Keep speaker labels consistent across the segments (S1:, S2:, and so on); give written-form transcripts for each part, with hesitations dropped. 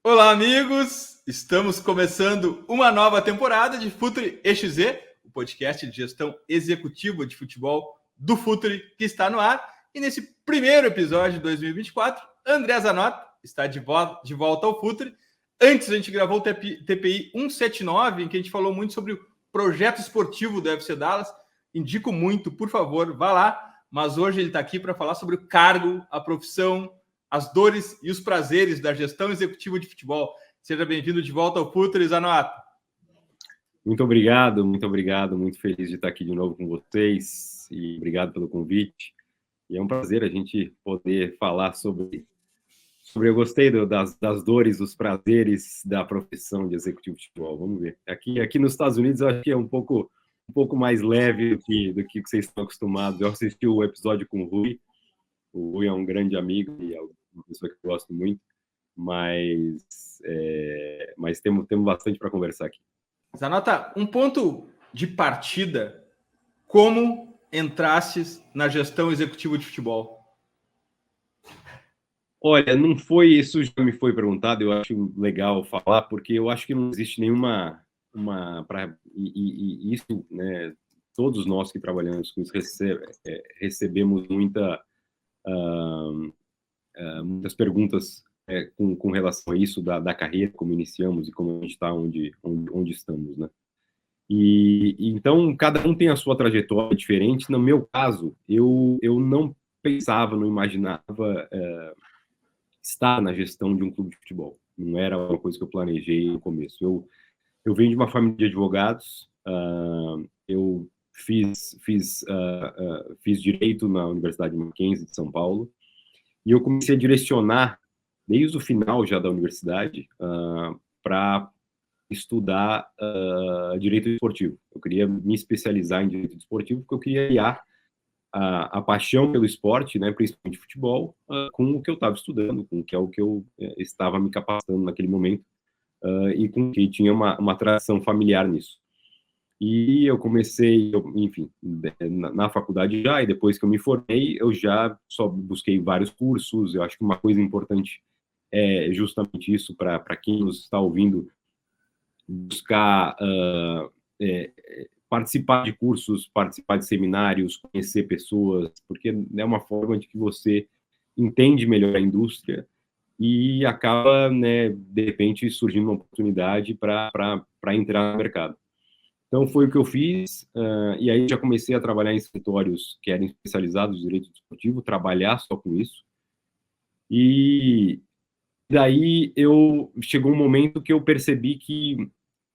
S1: Olá, amigos! Estamos começando uma nova temporada de Futre EXZ, o podcast de gestão executiva de futebol do Futre que está no ar. E nesse primeiro episódio de 2024, André Zanotto está de volta ao Futre. Antes a gente gravou o TPI 179, em que a gente falou muito sobre o projeto esportivo do FC Dallas. Indico muito, por favor, vá lá. Mas hoje ele está aqui para falar sobre o cargo, a profissão, as dores e os prazeres da gestão executiva de futebol. Seja bem-vindo de volta ao Futre, Zanotto.
S2: Muito obrigado, muito feliz de estar aqui de novo com vocês e obrigado pelo convite. E é um prazer a gente poder falar sobre eu gostei das dores, dos prazeres da profissão de executivo de futebol. Vamos ver. Aqui nos Estados Unidos eu acho que é um pouco mais leve do que vocês estão acostumados. Eu assisti o episódio com o Rui. O Rui é um grande amigo e é uma pessoa que eu gosto muito, mas temos bastante para conversar aqui.
S1: Zanotto, um ponto de partida, como entrastes na gestão executiva de futebol?
S2: Olha, não foi isso, já me foi perguntado, eu acho legal falar, porque eu acho que não existe nenhuma isso, né, todos nós que trabalhamos com isso recebemos muitas perguntas com relação a isso, da carreira, como iniciamos e como a gente está onde estamos, né? E então, cada um tem a sua trajetória diferente. No meu caso, eu não pensava, não imaginava estar na gestão de um clube de futebol. Não era uma coisa que eu planejei no começo. Eu venho de uma família de advogados, eu fiz direito na Universidade Mackenzie de São Paulo, e eu comecei a direcionar, desde o final já da universidade, para estudar direito esportivo. Eu queria me especializar em direito esportivo, porque eu queria aliar a paixão pelo esporte, né, principalmente futebol, com o que eu estava estudando, com o que eu estava me capacitando naquele momento, e com que tinha uma tradição familiar nisso. E eu comecei, enfim, na faculdade já, e depois que eu me formei, eu já só busquei vários cursos. Eu acho que uma coisa importante é justamente isso, para quem nos está ouvindo, buscar participar de cursos, participar de seminários, conhecer pessoas, porque é uma forma de que você entende melhor a indústria e acaba, né, de repente, surgindo uma oportunidade para entrar no mercado. Então, foi o que eu fiz, e aí já comecei a trabalhar em escritórios que eram especializados em direito desportivo, trabalhar só com isso. E daí chegou um momento que eu percebi que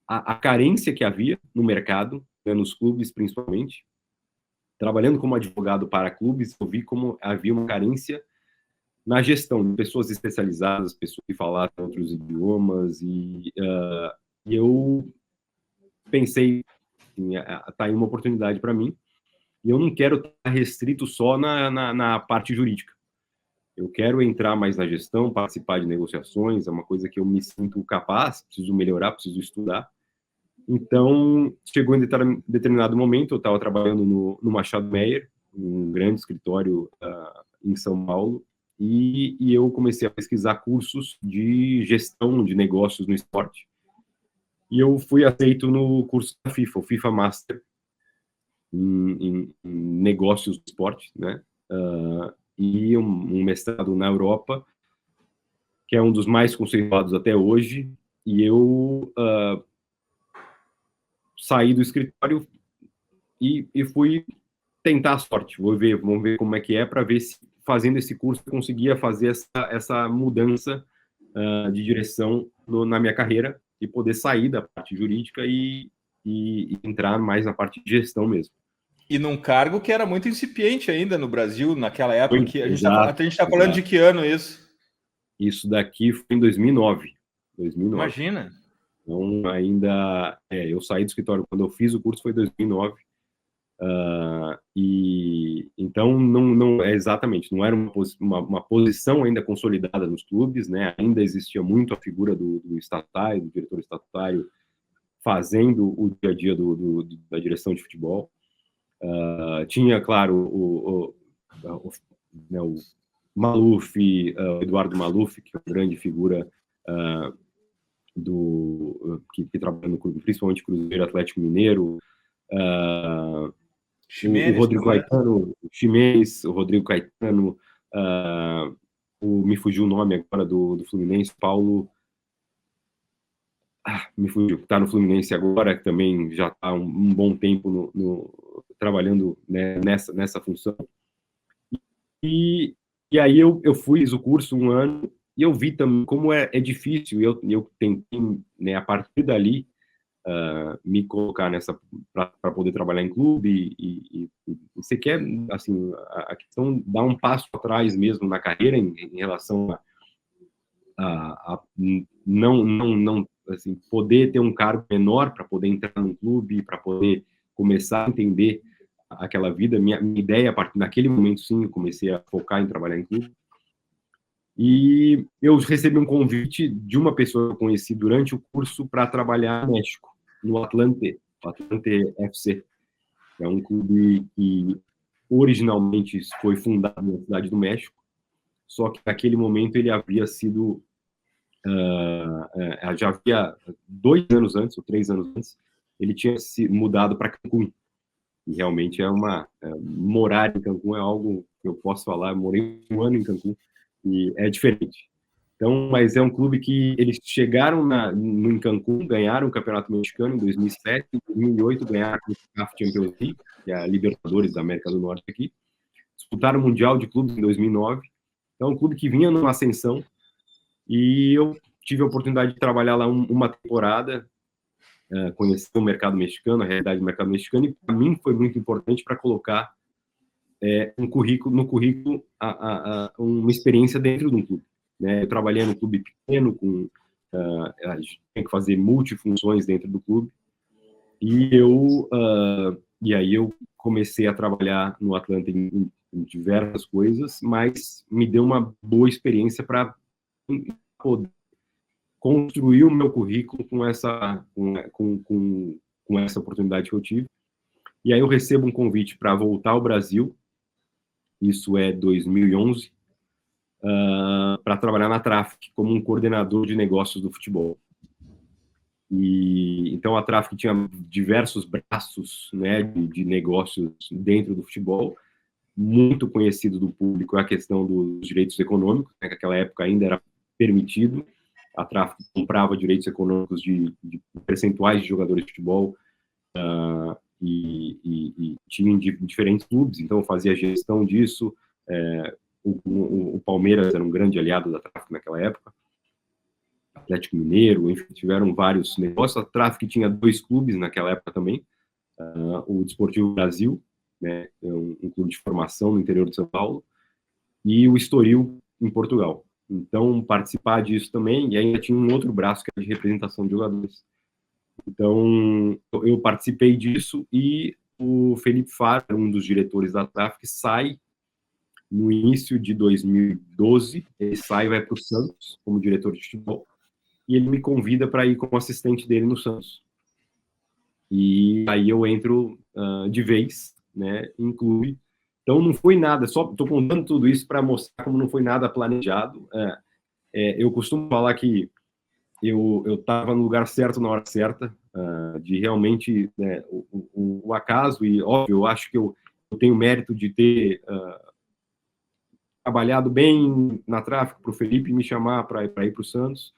S2: a carência que havia no mercado, né, nos clubes principalmente, trabalhando como advogado para clubes, eu vi como havia uma carência na gestão de pessoas especializadas, pessoas que falavam outros idiomas, e eu pensei, tá aí uma oportunidade para mim, e eu não quero estar restrito só na parte jurídica. Eu quero entrar mais na gestão, participar de negociações, é uma coisa que eu me sinto capaz, preciso melhorar, preciso estudar. Então, chegou em determinado momento, eu estava trabalhando no Machado Meyer, um grande escritório em São Paulo, e eu comecei a pesquisar cursos de gestão de negócios no esporte. E eu fui aceito no curso da FIFA, o FIFA Master, em negócios do esporte, né? E um mestrado na Europa, que é um dos mais conceituados até hoje, e eu saí do escritório e fui tentar a sorte. Vamos ver como é que é, para ver se fazendo esse curso eu conseguia fazer essa mudança de direção na minha carreira e poder sair da parte jurídica e entrar mais na parte de gestão mesmo.
S1: E num cargo que era muito incipiente ainda no Brasil, naquela época. Que a gente está falando de que ano isso?
S2: Isso daqui foi em 2009.
S1: Imagina.
S2: Então, ainda... eu saí do escritório quando eu fiz o curso, foi em 2009. E então não é exatamente, não era uma posição ainda consolidada nos clubes, né? Ainda existia muito a figura do estatutário, do diretor estatutário, fazendo o dia a dia da direção de futebol. Tinha, claro, o Maluf, o Eduardo Maluf, que é uma grande figura que trabalha no clube, principalmente Cruzeiro, Atlético Mineiro,
S1: Ximenes,
S2: o Rodrigo Caetano, o Ximenes, o Rodrigo Caetano, me fugiu o nome agora do Fluminense, Paulo, me fugiu, está no Fluminense agora, que também já está um bom tempo trabalhando, né, nessa função. E aí eu fiz o curso um ano e eu vi também como é difícil, e eu tentei, né, a partir dali, me colocar para poder trabalhar em clube e você quer, assim, a questão dar um passo atrás mesmo na carreira em relação a não assim, poder ter um cargo menor para poder entrar no clube, para poder começar a entender aquela vida. Minha ideia, a partir daquele momento, sim, eu comecei a focar em trabalhar em clube. E eu recebi um convite de uma pessoa que eu conheci durante o curso para trabalhar no México, no Atlante FC. É um clube que originalmente foi fundado na cidade do México, só que naquele momento ele havia sido já havia 2 anos antes, ou 3 anos antes, ele tinha se mudado para Cancún. E realmente morar em Cancún é algo que eu posso falar. Eu morei 1 ano em Cancún e é diferente. Então, mas é um clube que eles chegaram em Cancún, ganharam o Campeonato Mexicano em 2007, em 2008 ganharam a CAF Champions League, que é a Libertadores da América do Norte aqui, disputaram o Mundial de Clubes em 2009. Então, é um clube que vinha numa ascensão e eu tive a oportunidade de trabalhar lá uma temporada, conhecer o mercado mexicano, a realidade do mercado mexicano, e para mim foi muito importante para colocar no currículo uma experiência dentro de um clube. Né? Eu trabalhei no clube pequeno, a gente tinha que fazer multifunções dentro do clube, e aí eu comecei a trabalhar no Atlanta em diversas coisas, mas me deu uma boa experiência para poder construir o meu currículo com essa oportunidade que eu tive. E aí eu recebo um convite para voltar ao Brasil, isso é 2011, para trabalhar na Traffic como um coordenador de negócios do futebol. E então a Traffic tinha diversos braços, né, de negócios dentro do futebol, muito conhecido do público a questão dos direitos econômicos, né, que naquela época ainda era permitido. A Traffic comprava direitos econômicos de percentuais de jogadores de futebol e tinha diferentes clubes, então eu fazia gestão disso. O Palmeiras era um grande aliado da Traffic naquela época, Atlético Mineiro, enfim, tiveram vários negócios. A Traffic tinha 2 clubes naquela época também, o Desportivo Brasil, né, um clube de formação no interior de São Paulo, e o Estoril, em Portugal. Então, participar disso também, e ainda tinha um outro braço que era de representação de jogadores. Então, eu participei disso, e o Felipe Faro, um dos diretores da Traffic, sai no início de 2012, ele sai e vai para o Santos como diretor de futebol, e ele me convida para ir como assistente dele no Santos. E aí eu entro de vez, né, em clube. Então não foi nada, só estou contando tudo isso para mostrar como não foi nada planejado. Eu costumo falar que eu estava no lugar certo na hora certa, de realmente, né, o acaso, e óbvio, eu acho que eu tenho mérito de ter trabalhado bem na Traffic para o Felipe me chamar para ir para o Santos.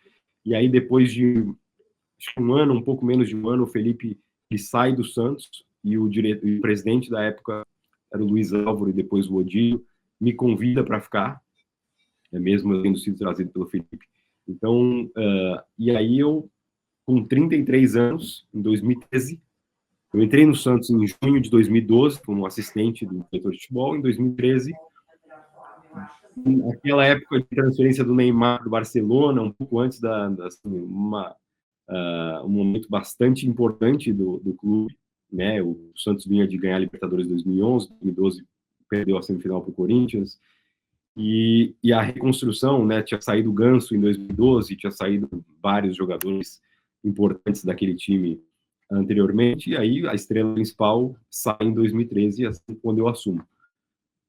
S2: E aí depois de acho que 1 ano, um pouco menos de 1 ano, o Felipe ele sai do Santos, e o presidente da época era o Luiz Álvaro e depois o Odílio, me convida para ficar, mesmo eu tendo sido trazido pelo Felipe. Então, e aí eu, com 33 anos, em 2013, eu entrei no Santos em junho de 2012, como assistente do diretor de futebol. Em 2013, naquela época de transferência do Neymar do Barcelona, um pouco antes um momento bastante importante do clube, né? O Santos vinha de ganhar a Libertadores 2011, 2012 perdeu a semifinal para o Corinthians, e a reconstrução, né? Tinha saído o Ganso em 2012, tinha saído vários jogadores importantes daquele time anteriormente, e aí a estrela principal sai em 2013, assim, quando eu assumo.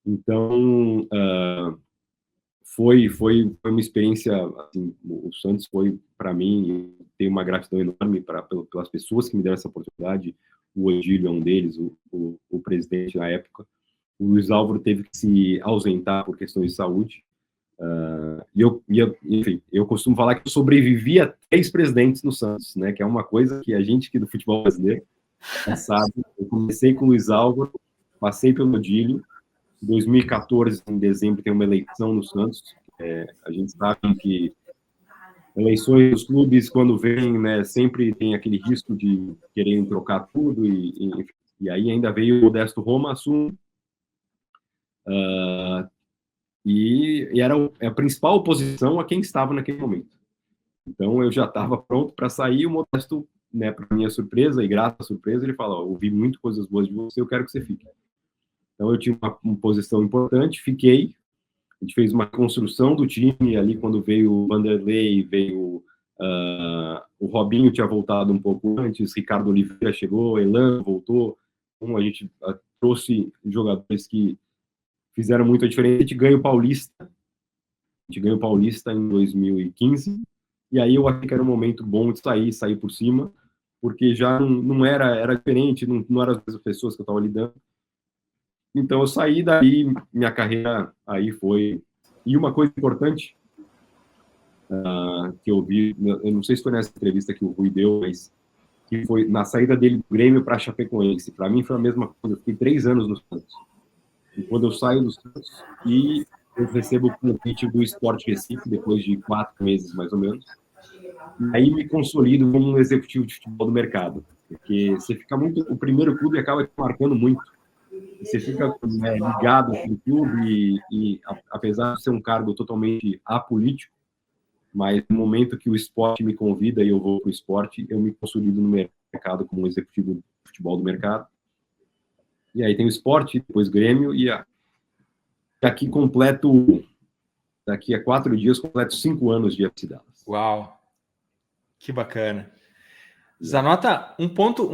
S2: Então, foi uma experiência, assim, o Santos foi, para mim, tenho uma gratidão enorme pelas pessoas que me deram essa oportunidade. O Odílio é um deles, o presidente na época. O Luiz Álvaro teve que se ausentar por questões de saúde. Enfim, eu costumo falar que eu sobrevivi a 3 presidentes no Santos, né? Que é uma coisa que a gente aqui do futebol brasileiro sabe. Eu comecei com o Luiz Álvaro, passei pelo Odílio. Em 2014, em dezembro, tem uma eleição no Santos. A gente sabe que eleições dos clubes, quando vem, né, sempre tem aquele risco de quererem trocar tudo, e aí ainda veio o Modesto Roma, assume, e era a principal oposição a quem estava naquele momento. Então, eu já estava pronto para sair, o Modesto, né, para minha surpresa, e grata surpresa, ele fala, ouvi muito coisas boas de você, eu quero que você fique. Então, eu tinha uma posição importante, fiquei. A gente fez uma construção do time ali, quando veio o Vanderlei, veio o Robinho, tinha voltado um pouco antes, Ricardo Oliveira chegou, Elan voltou. Então, a gente trouxe jogadores que fizeram muita diferença. A gente ganha o Paulista. Em 2015. E aí eu achei que era um momento bom de sair por cima, porque já não era diferente, não eram as mesmas pessoas que eu estava lidando. Então, eu saí daí, minha carreira aí foi... E uma coisa importante que eu vi, eu não sei se foi nessa entrevista que o Rui deu, mas que foi na saída dele do Grêmio para a Chapecoense. Para mim foi a mesma coisa, eu fiquei 3 anos no Santos. E quando eu saio do Santos, e eu recebo o convite do Sport Recife, depois de 4 meses, mais ou menos, e aí me consolido como um executivo de futebol do mercado. Porque você fica muito... O primeiro clube acaba te marcando muito. Você fica ligado com o clube e apesar de ser um cargo totalmente apolítico, mas no momento que o esporte me convida e eu vou para o esporte, eu me consolido no mercado como um executivo de futebol do mercado. E aí tem o esporte, depois Grêmio, e daqui a 4 dias, completo 5 anos de FC Dallas.
S1: Uau! Que bacana. Zanota, um ponto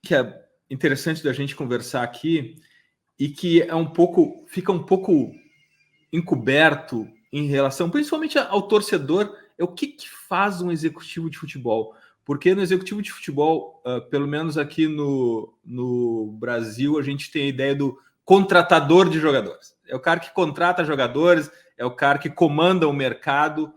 S1: que é interessante da gente conversar aqui e que fica um pouco encoberto em relação, principalmente ao torcedor, é o que faz um executivo de futebol. Porque no executivo de futebol, pelo menos aqui no Brasil, a gente tem a ideia do contratador de jogadores. É o cara que contrata jogadores, é o cara que comanda o mercado,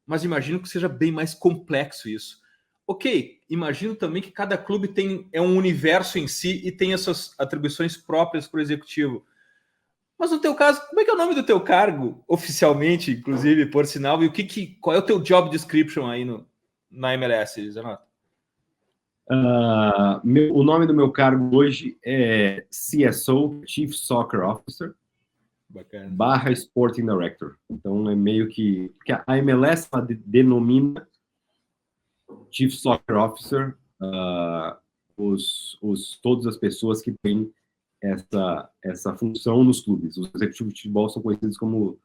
S1: mas imagino que seja bem mais complexo isso. Ok, imagino também que cada clube é um universo em si e tem as suas atribuições próprias para o executivo. Mas no teu caso, como é que é o nome do teu cargo, oficialmente, inclusive, por sinal, e qual é o teu job description aí na MLS, Zanota?
S2: O nome do meu cargo hoje é CSO, Chief Soccer Officer, / Sporting Director. Então, é meio que... Porque a MLS denomina Chief Soccer Officer todas as pessoas que têm essa função nos clubes. Os executivos de futebol são conhecidos como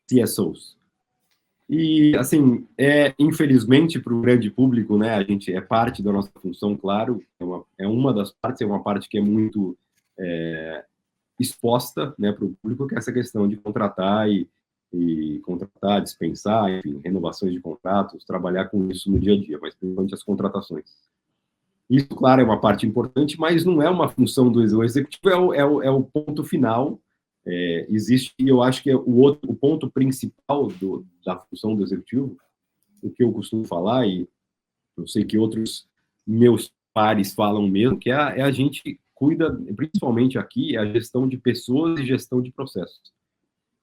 S2: CSOs. E, assim, infelizmente, para o grande público, né, a gente é parte da nossa função, claro, é uma das partes, é uma parte que é muito exposta, né, para o público, que é essa questão de contratar contratar, dispensar, enfim, renovações de contratos, trabalhar com isso no dia a dia, mas principalmente as contratações. Isso, claro, é uma parte importante, mas não é uma função do executivo, é o ponto final. Existe, e eu acho que o ponto principal da função do executivo, o que eu costumo falar, e eu sei que outros meus pares falam mesmo, que a gente cuida, principalmente aqui, a gestão de pessoas e gestão de processos.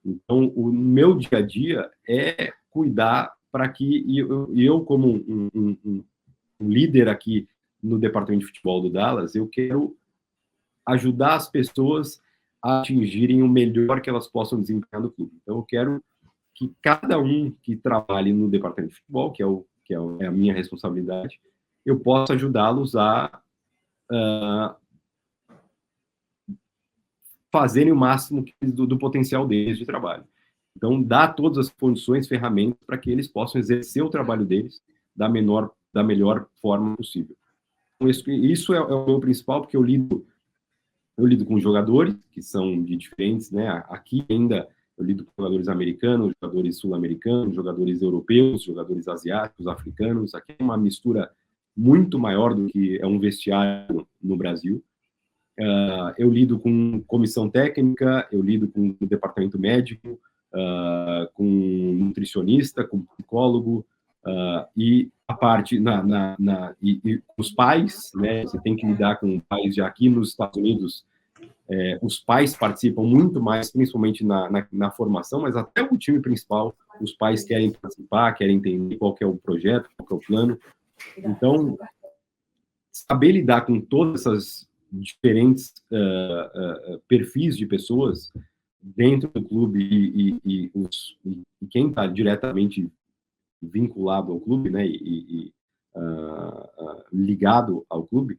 S2: Então, o meu dia a dia é cuidar para que eu como um líder aqui no departamento de futebol do Dallas, eu quero ajudar as pessoas a atingirem o melhor que elas possam desempenhar no clube. Então, eu quero que cada um que trabalhe no departamento de futebol, que é a minha responsabilidade, eu possa ajudá-los a fazerem o máximo do potencial deles de trabalho. Então, dar todas as condições, ferramentas para que eles possam exercer o trabalho deles da melhor forma possível. Então, isso é o meu principal, porque eu lido com jogadores que são de diferentes, né? Aqui ainda Eu lido com jogadores americanos, jogadores sul-americanos, jogadores europeus, jogadores asiáticos, africanos. Aqui é uma mistura muito maior do que é um vestiário no Brasil. Eu lido com comissão técnica, eu lido com o departamento médico, com nutricionista, com psicólogo, e a parte e os pais, né? Você tem que lidar com pais já aqui nos Estados Unidos. Os pais participam muito mais, principalmente na formação, mas até o time principal, os pais querem participar, querem entender qual que é o projeto, qual que é o plano. Então, saber lidar com todas essas diferentes perfis de pessoas dentro do clube e quem está diretamente vinculado ao clube, né, ligado ao clube.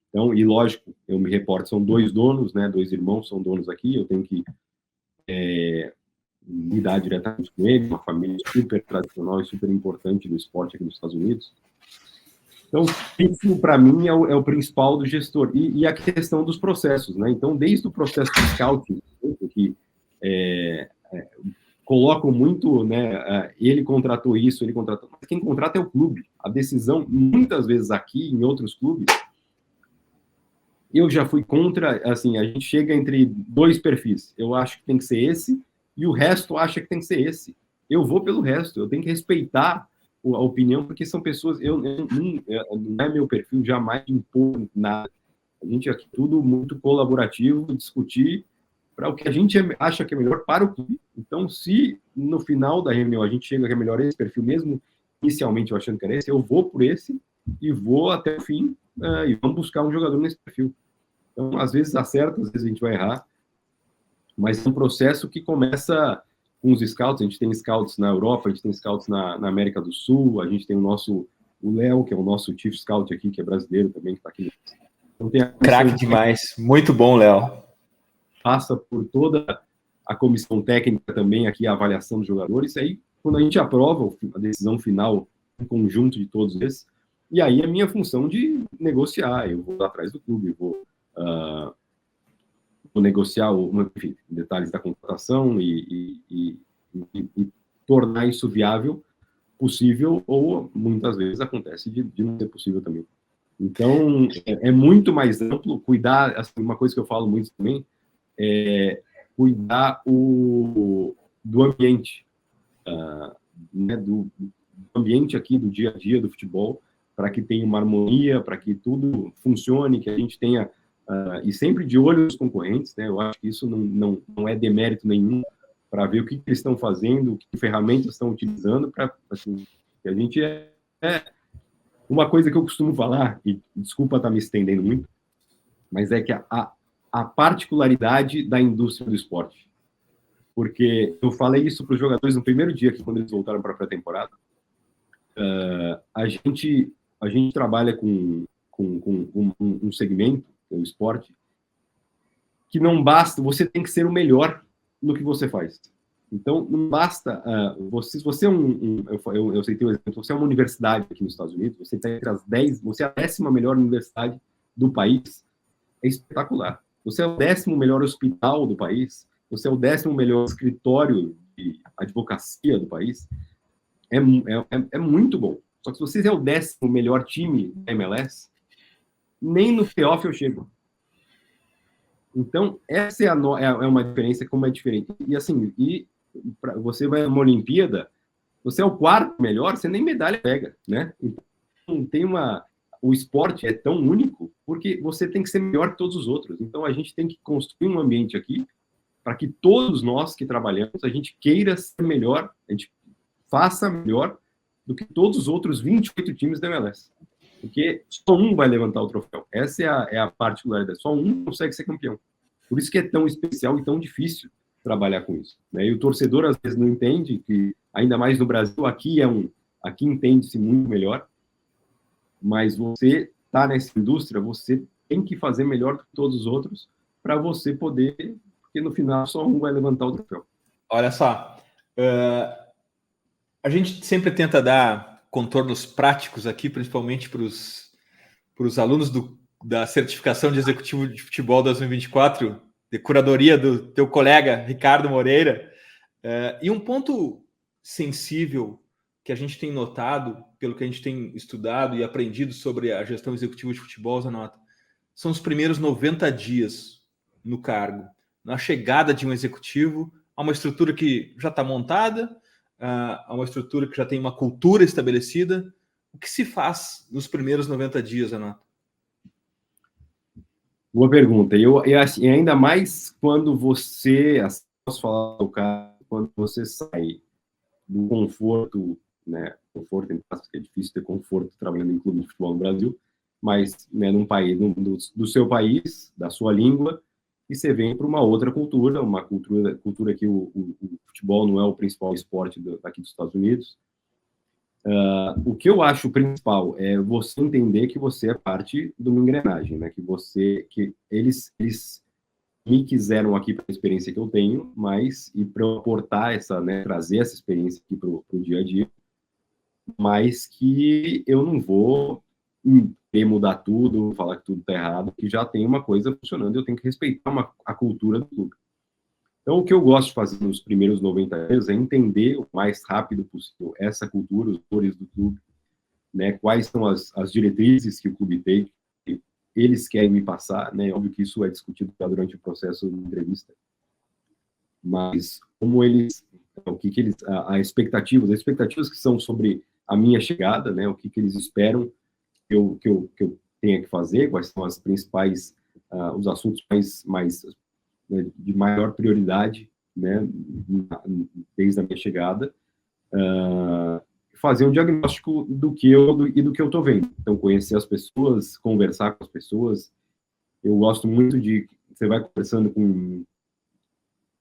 S2: Então, e lógico, eu me reporto, são 2 donos, né, 2 irmãos são donos aqui, eu tenho que lidar diretamente com eles, uma família super tradicional e super importante do esporte aqui nos Estados Unidos. Então, isso, para mim, é o principal do gestor. E a questão dos processos, né? Então, desde o processo de scouting, que colocam muito, né? Ele contratou isso, ele contratou... Mas quem contrata é o clube. A decisão, muitas vezes aqui, em outros clubes, eu já fui contra, assim, a gente chega entre 2 perfis. Eu acho que tem que ser esse, e o resto acha que tem que ser esse. Eu vou pelo resto, eu tenho que respeitar a opinião, porque são pessoas, não é meu perfil jamais impor nada. A gente aqui tudo muito colaborativo, discutir para o que a gente acha que é melhor para o clube. Então, se no final da reunião a gente chega que é melhor esse perfil, mesmo inicialmente eu achando que era esse, eu vou por esse e vou até o fim e vamos buscar um jogador nesse perfil. Então, às vezes acerta, às vezes a gente vai errar, mas é um processo que começa com os scouts. A gente tem scouts na Europa, a gente tem scouts na América do Sul, a gente tem o Léo, que é o nosso chief scout aqui, que é brasileiro também, que está aqui. Então,
S1: craque demais, muito bom, Léo.
S2: Passa por toda a comissão técnica também aqui, a avaliação dos jogadores, aí quando a gente aprova a decisão final, um conjunto de todos esses, e aí a minha função de negociar, eu vou atrás do clube, vou negociar, enfim, detalhes da contratação e tornar isso viável, possível, ou muitas vezes acontece de não ser possível também. Então, é muito mais amplo. Cuidar, assim, uma coisa que eu falo muito também, é cuidar do ambiente, né, do ambiente aqui, do dia a dia do futebol, para que tenha uma harmonia, para que tudo funcione, que a gente tenha e sempre de olho nos concorrentes, né? Eu acho que isso não é demérito nenhum, para ver o que eles estão fazendo, que ferramentas estão utilizando, para assim, que a gente uma coisa que eu costumo falar, e desculpa estar me estendendo muito, mas é que a particularidade da indústria do esporte, porque eu falei isso para os jogadores no primeiro dia, que quando eles voltaram para a pré-temporada, a gente trabalha com um segmento, o esporte, que não basta, você tem que ser o melhor no que você faz. Então, não basta, você é eu citei o exemplo, você é uma universidade aqui nos Estados Unidos, você está entre as 10, você é a 10ª melhor universidade do país, é espetacular. Você é o 10º melhor hospital do país, você é o 10º melhor escritório de advocacia do país, é muito bom. Só que se você é o 10º melhor time da MLS, nem no playoff eu chego. Então, essa é uma diferença, como é diferente. E assim, você vai numa Olimpíada, você é o 4º melhor, você nem medalha pega, né? Então, o esporte é tão único, porque você tem que ser melhor que todos os outros. Então, a gente tem que construir um ambiente aqui, para que todos nós que trabalhamos, a gente queira ser melhor, a gente faça melhor do que todos os outros 28 times da MLS. Porque só um vai levantar o troféu. Essa é a particularidade. Só um consegue ser campeão. Por isso que é tão especial e tão difícil trabalhar com isso, né? E o torcedor, às vezes, não entende que, ainda mais no Brasil, aqui entende-se muito melhor, mas você está nessa indústria, você tem que fazer melhor que todos os outros para você poder, porque no final só um vai levantar o troféu.
S1: Olha só, a gente sempre tenta dar contornos práticos aqui, principalmente para os alunos da certificação de executivo de futebol 2024, de curadoria do teu colega Ricardo Moreira. E um ponto sensível que a gente tem notado, pelo que a gente tem estudado e aprendido sobre a gestão executiva de futebol, Zanota, são os primeiros 90 dias no cargo. Na chegada de um executivo, há uma estrutura que já está montada, há uma estrutura que já tem uma cultura estabelecida. O que se faz nos primeiros 90 dias, Zanota?
S2: Boa pergunta. E ainda mais quando você, posso falar do caso, quando você sai do conforto, né? Conforto, é difícil ter conforto trabalhando em clube de futebol no Brasil, mas, né, num país, do seu país, da sua língua, e você vem para uma outra cultura, uma cultura que o futebol não é o principal esporte aqui dos Estados Unidos. O que eu acho principal é você entender que você é parte de uma engrenagem, né? Que eles me quiseram aqui para a experiência que eu tenho, mas e para eu aportar né, trazer essa experiência aqui para o dia a dia, mas que eu não vou mudar tudo, falar que tudo está errado, que já tem uma coisa funcionando, eu tenho que respeitar a cultura do clube. Então, o que eu gosto de fazer nos primeiros 90 dias é entender o mais rápido possível essa cultura, os valores do clube, né, quais são as diretrizes que o clube tem, que eles querem me passar, né, óbvio que isso é discutido durante o processo de entrevista, mas como eles, o que eles, as expectativas que são sobre a minha chegada, né, o que eles esperam que eu tenha que fazer, quais são as principais, os assuntos mais de maior prioridade, né, desde a minha chegada, fazer um diagnóstico do que eu estou vendo. Então, conhecer as pessoas, conversar com as pessoas. Eu gosto muito você vai conversando com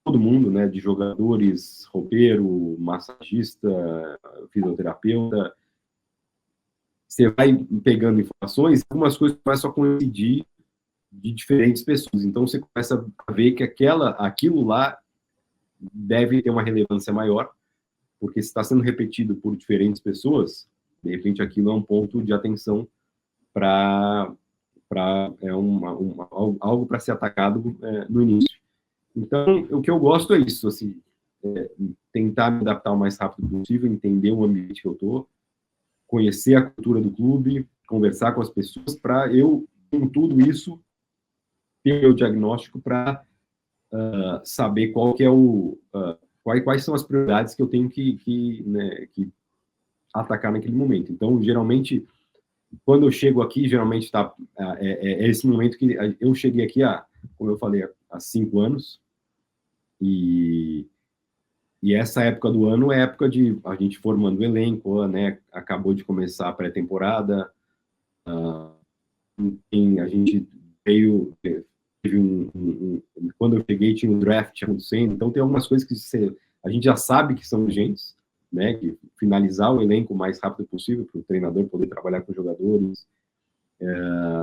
S2: todo mundo, né, de jogadores, roupeiro, massagista, fisioterapeuta. Você vai pegando informações, algumas coisas começam a coincidir de diferentes pessoas. Então, você começa a ver que aquilo lá deve ter uma relevância maior, porque se está sendo repetido por diferentes pessoas, de repente aquilo é um ponto de atenção para algo para ser atacado no início. Então, o que eu gosto é isso, assim, tentar me adaptar o mais rápido possível, entender o ambiente que eu estou, conhecer a cultura do clube, conversar com as pessoas, para eu, com tudo isso, ter o meu diagnóstico para saber qual que é quais são as prioridades que eu tenho que atacar naquele momento. Então, geralmente, quando eu chego aqui, geralmente é esse momento que eu cheguei aqui como eu falei, há 5 anos, e essa época do ano é época de a gente formando o elenco, né? Acabou de começar a pré-temporada, a gente teve quando eu cheguei tinha um draft acontecendo, então tem algumas coisas que a gente já sabe que são urgentes, né? Que finalizar o elenco o mais rápido possível para o treinador poder trabalhar com os jogadores.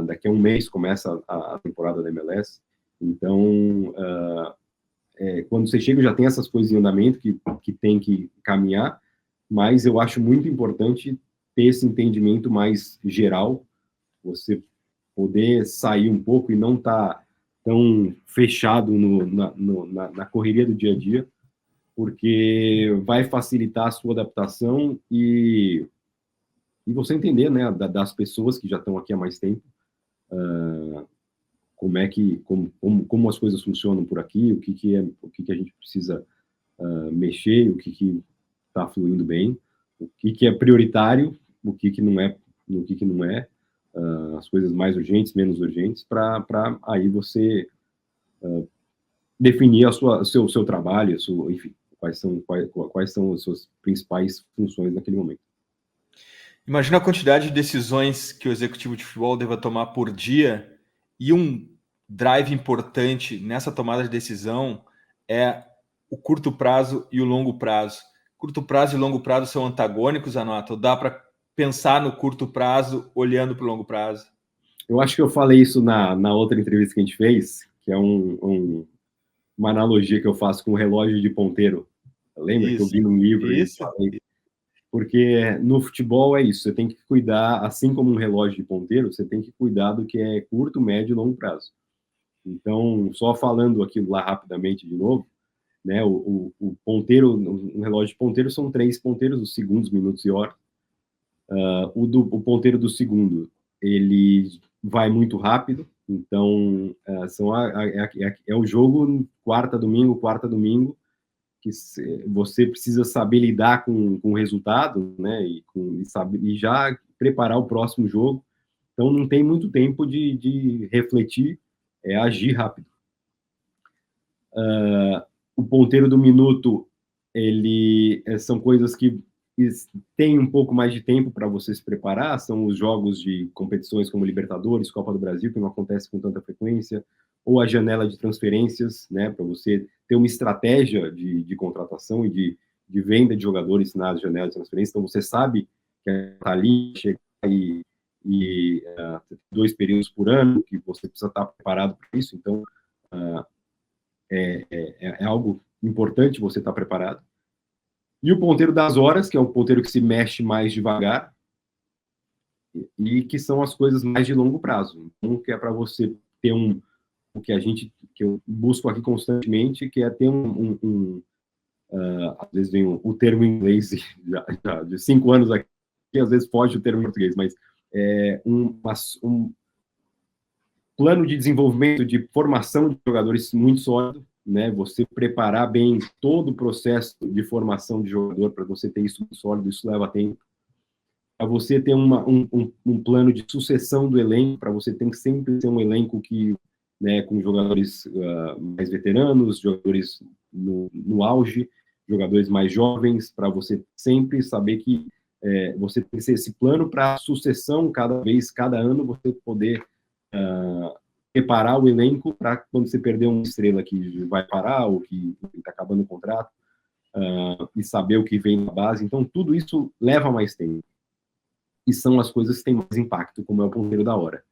S2: Daqui a um mês começa a temporada da MLS, então quando você chega já tem essas coisas em andamento que tem que caminhar, mas eu acho muito importante ter esse entendimento mais geral, você poder sair um pouco e não estar tão fechado na correria do dia a dia, porque vai facilitar a sua adaptação e você entender, né, das pessoas que já estão aqui há mais tempo, como as coisas funcionam por aqui, o que a gente precisa mexer, o que está fluindo bem, o que é prioritário, o que não é, as coisas mais urgentes, menos urgentes, para aí você definir o seu trabalho, enfim, quais são as suas principais funções naquele momento.
S1: Imagina a quantidade de decisões que o executivo de futebol deva tomar por dia, e um drive importante nessa tomada de decisão é o curto prazo e o longo prazo. Curto prazo e longo prazo são antagônicos, Anota? Ou dá para pensar no curto prazo olhando para o longo prazo?
S2: Eu acho que eu falei isso na outra entrevista que a gente fez, que é uma analogia que eu faço com o relógio de ponteiro. Lembra que eu vi num livro?
S1: Isso.
S2: Porque no futebol é isso, você tem que cuidar, assim como um relógio de ponteiro, você tem que cuidar do que é curto, médio e longo prazo. Então, só falando aquilo lá rapidamente de novo, né? O ponteiro, um relógio de ponteiro são 3 ponteiros, os segundos, minutos e horas. O ponteiro do segundo, ele vai muito rápido, então é o jogo quarta, domingo, que você precisa saber lidar com o resultado, né, e já preparar o próximo jogo. Então não tem muito tempo de refletir, agir rápido. O ponteiro do minuto, são coisas que tem um pouco mais de tempo para você se preparar, são os jogos de competições como Libertadores, Copa do Brasil, que não acontece com tanta frequência, ou a janela de transferências, né, para você ter uma estratégia de contratação e de venda de jogadores nas janelas de transferência. Então você sabe que está ali, chegar e 2 períodos por ano, que você precisa estar preparado para isso. Então é algo importante você estar preparado. E o ponteiro das horas, que é um ponteiro que se mexe mais devagar, e que são as coisas mais de longo prazo. Então, que é para você ter o que eu busco aqui constantemente, que é ter às vezes vem o termo em inglês já de 5 anos aqui, que às vezes foge o termo em português, mas um plano de desenvolvimento, de formação de jogadores muito sólido, né? Você preparar bem todo o processo de formação de jogador para você ter isso sólido, isso leva tempo. Para você ter um plano de sucessão do elenco, para você tem que sempre ter um elenco que, né, com jogadores mais veteranos, jogadores no auge, jogadores mais jovens, para você sempre saber que você tem que ter esse plano para a sucessão, cada ano, você poder preparar o elenco para quando você perder uma estrela que vai parar ou que está acabando o contrato, e saber o que vem na base. Então, tudo isso leva mais tempo. E são as coisas que têm mais impacto, como é o ponteiro da hora.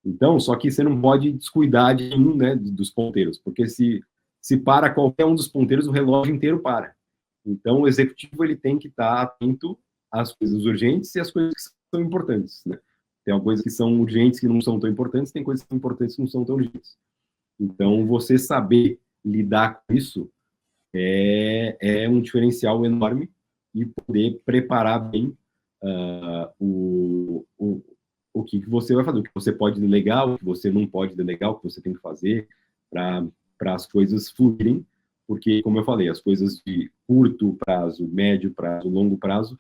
S2: Então, só que você não pode descuidar de um, né, dos ponteiros, porque se para qualquer um dos ponteiros, o relógio inteiro para. Então, o executivo ele tem que estar atento às coisas urgentes e às coisas que são importantes, né? Tem coisas que são urgentes que não são tão importantes, tem coisas que são importantes que não são tão urgentes. Então, você saber lidar com isso é um diferencial enorme, e poder preparar bem o que você vai fazer, o que você pode delegar, o que você não pode delegar, o que você tem que fazer para as coisas fluírem, porque, como eu falei, as coisas de curto prazo, médio prazo, longo prazo,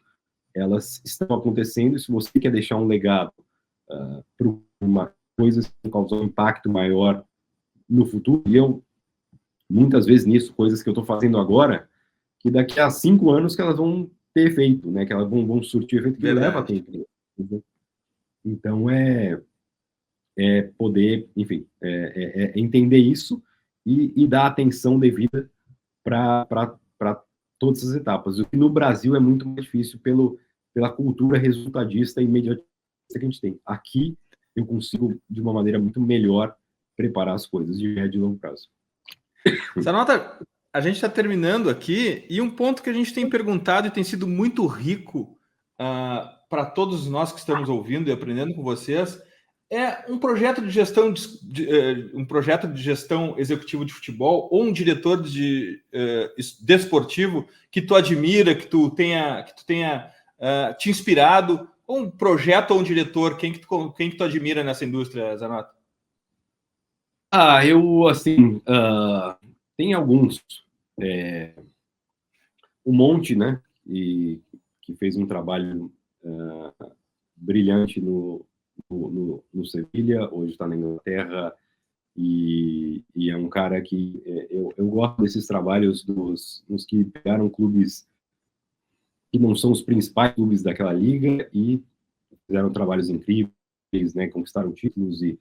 S2: elas estão acontecendo, e se você quer deixar um legado para uma coisa que causar um impacto maior no futuro, e eu, muitas vezes nisso, coisas que eu estou fazendo agora, que daqui a 5 anos que elas vão ter efeito, né, que elas vão surtir efeito, que leva tempo. Então, poder, enfim, entender isso e dar atenção devida para todas as etapas. O que no Brasil é muito mais difícil pela cultura resultadista e imediatista que a gente tem. Aqui, eu consigo, de uma maneira muito melhor, preparar as coisas de médio e longo prazo.
S1: Zanota, a gente está terminando aqui, e um ponto que a gente tem perguntado e tem sido muito rico para todos nós que estamos ouvindo e aprendendo com vocês, é um projeto de gestão um projeto de gestão executivo de futebol, ou um diretor desportivo que tu admira, que tu tenha te inspirado, ou um projeto ou um diretor, quem que tu admira nessa indústria, Zanota?
S2: Eu, assim, tem alguns. O Monte, né, que fez um trabalho brilhante no Sevilha, hoje está na Inglaterra, e é um cara que eu gosto desses trabalhos dos que pegaram clubes que não são os principais clubes daquela liga e fizeram trabalhos incríveis, né, conquistaram títulos e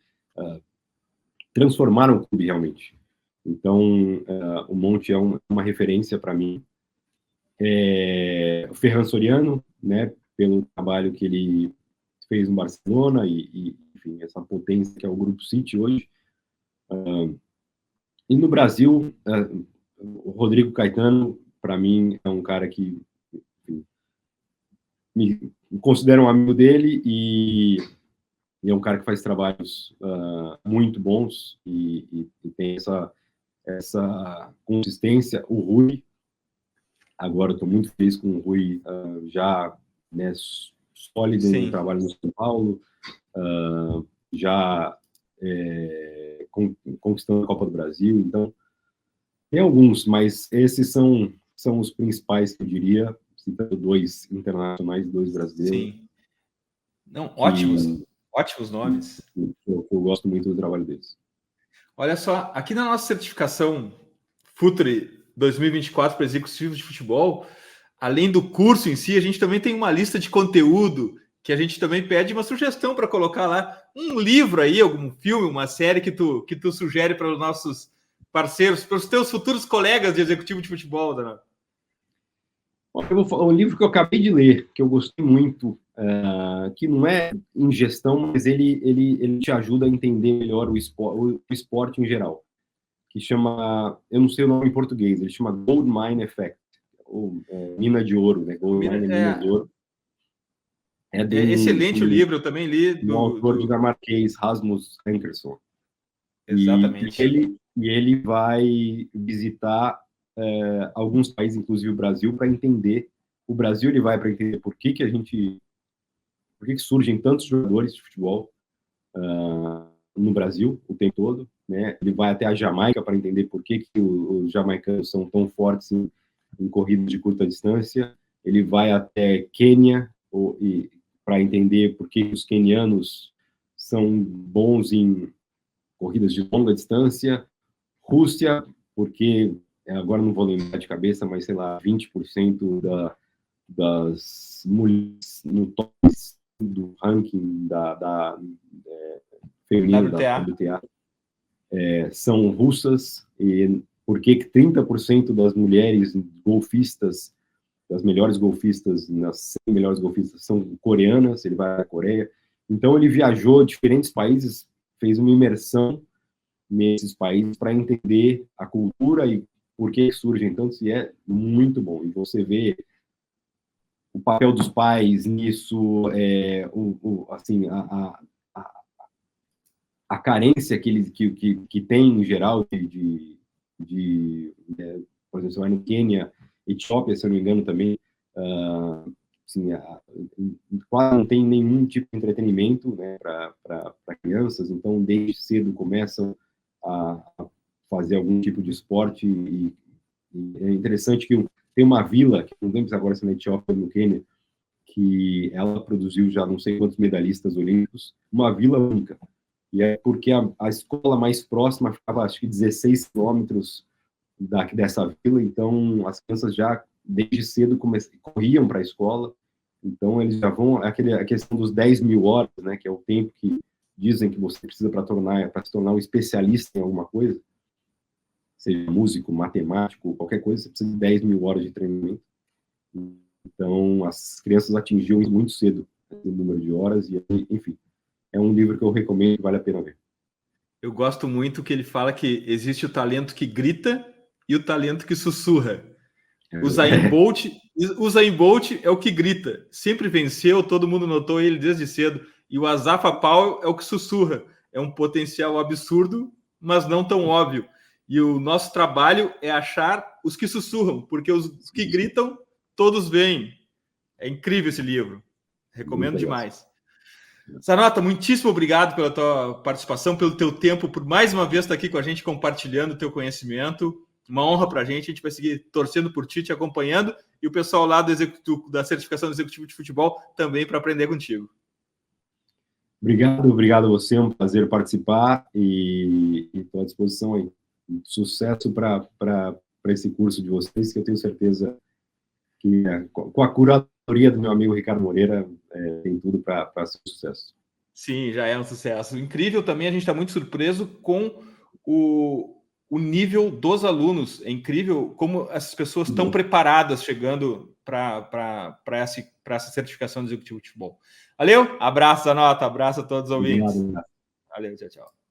S2: transformaram o clube realmente. Então, o Monte é uma referência para mim. O Ferran Soriano, né, pelo trabalho que ele fez no Barcelona e enfim, essa potência que é o Grupo City hoje. E no Brasil, o Rodrigo Caetano, para mim, é um cara que, enfim, me considero um amigo dele, e é um cara que faz trabalhos muito bons e tem essa consistência. O Rui, agora eu estou muito feliz com o Rui, já, né, sólido no trabalho no São Paulo, já conquistando a Copa do Brasil. Então, tem alguns, mas esses são os principais, que eu diria, citando 2 internacionais, 2 brasileiros.
S1: Sim. Não, ótimos nomes.
S2: Eu gosto muito do trabalho deles.
S1: Olha só, aqui na nossa certificação Futre 2024 para executivos de futebol, além do curso em si, a gente também tem uma lista de conteúdo que a gente também pede uma sugestão para colocar lá. Um livro aí, algum filme, uma série que tu sugere para os nossos parceiros, para os teus futuros colegas de executivo de futebol, Dana.
S2: Eu vou falar um livro que eu acabei de ler, que eu gostei muito, que não é em gestão, mas ele te ajuda a entender melhor o esporte em geral, que chama, eu não sei o nome em português, ele chama Gold Mine Effect, ou mina de ouro, né? Gold Mine é mina de ouro.
S1: É excelente o livro, eu também li.
S2: Do autor dinamarquês, Rasmus Ankerson.
S1: Exatamente.
S2: E ele vai visitar alguns países, inclusive o Brasil, para entender. O Brasil ele vai para entender por que surgem tantos jogadores de futebol no Brasil o tempo todo, né? Ele vai até a Jamaica para entender por que os jamaicanos são tão fortes em corridas de curta distância. Ele vai até Quênia para entender por que os quenianos são bons em corridas de longa distância. Rússia, porque agora não vou lembrar de cabeça, mas sei lá, 20% das mulheres no top do ranking da feminino da WTA são russas, e por que 30% das mulheres golfistas, das melhores golfistas, nas 100 melhores golfistas, são coreanas. Ele vai à Coreia. Então ele viajou a diferentes países, fez uma imersão nesses países para entender a cultura e por que surgem tantos, e é muito bom. E você vê o papel dos pais nisso, assim, a carência que tem em geral por exemplo, você vai no Quênia, Etiópia, se eu não me engano também, assim, quase não tem nenhum tipo de entretenimento, né, para crianças. Então desde cedo começam a fazer algum tipo de esporte, e é interessante que tem uma vila, que não lembro agora se é na Etiópia ou no Quênia, que ela produziu já não sei quantos medalhistas olímpicos, uma vila única. E é porque a escola mais próxima ficava, acho que 16 quilômetros dessa vila, então as crianças já, desde cedo, corriam para a escola. Então eles já vão, a questão dos 10 mil horas, né, que é o tempo que dizem que você precisa para se tornar um especialista em alguma coisa, seja músico, matemático, qualquer coisa, você precisa de 10 mil horas de treinamento. Então as crianças atingiam muito cedo esse número de horas, e enfim, é um livro que eu recomendo, vale a pena ver.
S1: Eu gosto muito que ele fala que existe o talento que grita e o talento que sussurra. O Usain Bolt é o que grita. Sempre venceu, todo mundo notou ele desde cedo. E o Asafa Powell é o que sussurra. É um potencial absurdo, mas não tão óbvio. E o nosso trabalho é achar os que sussurram, porque os que gritam, todos veem. É incrível esse livro. Recomendo demais. Zanota, muitíssimo obrigado pela tua participação, pelo teu tempo, por mais uma vez estar aqui com a gente, compartilhando o teu conhecimento. Uma honra para a gente vai seguir torcendo por ti, te acompanhando, e o pessoal lá da certificação do Executivo de Futebol também para aprender contigo.
S2: Obrigado a você, é um prazer participar, e estou à disposição aí. Sucesso para esse curso de vocês, que eu tenho certeza que com a curadoria do meu amigo Ricardo Moreira tem tudo para ser um sucesso.
S1: Sim, já é um sucesso. Incrível também, a gente está muito surpreso com o nível dos alunos. É incrível como essas pessoas estão preparadas chegando para essa certificação do Executivo de Futebol. Valeu, abraço, Zanota, abraço a todos os ouvintes.
S2: Obrigado.
S1: Valeu, tchau, tchau.